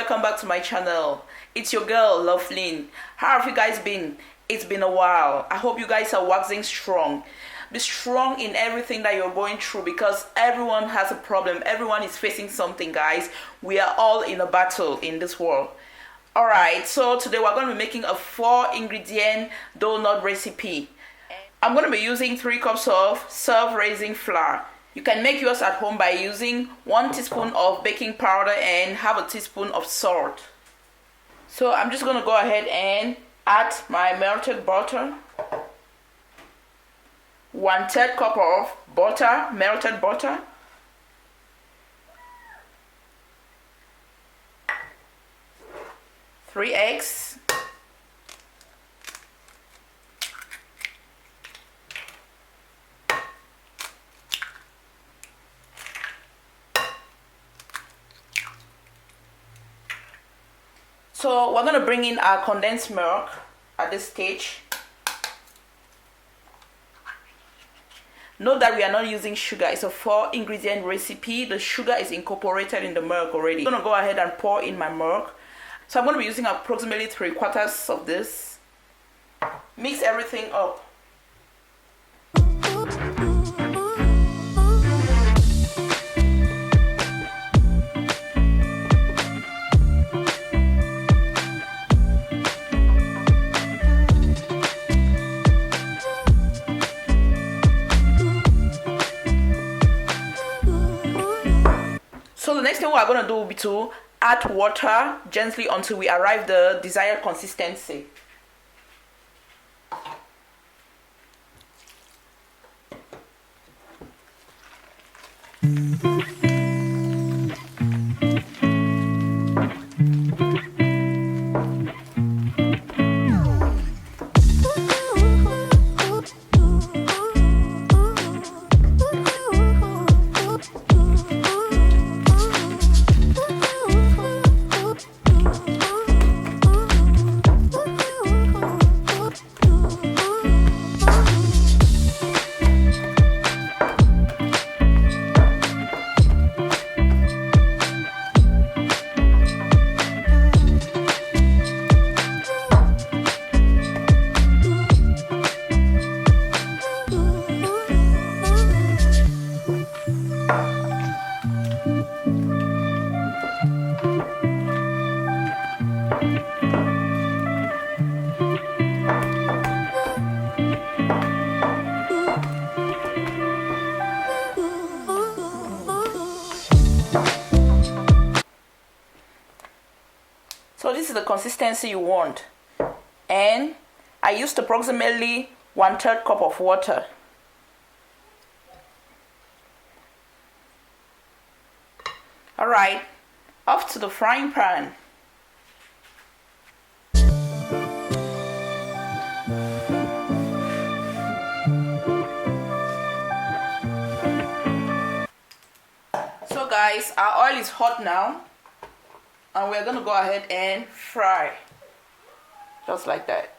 welcome back to my channel. It's your girl Lovelyn. How have you guys been? It's been a while. I hope you guys are waxing strong. Be strong in everything that you're going through, because everyone has a problem. Everyone is facing something, guys. We are all in a battle in this world. Alright, so today we're going to be making a 4-ingredient donut recipe. I'm going to be using 3 cups of self-raising flour. You can make yours at home by using 1 teaspoon of baking powder and half a teaspoon of salt. So I'm just going to go ahead and add my melted butter. 1/3 cup of butter, melted butter. Three eggs. So we're going to bring in our condensed milk at this stage. Note that we are not using sugar. It's a 4-ingredient recipe. The sugar is incorporated in the milk already. I'm going to go ahead and pour in my milk. So I'm going to be using approximately 3/4 of this. Mix everything up. So the next thing we're going to do will be to add water gently until we arrive the desired consistency. So this is the consistency you want, and I used approximately 1/3 cup of water. Alright, off to the frying pan. So guys, our oil is hot now. And we're going to go ahead and fry, just like that.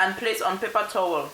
and place on paper towel.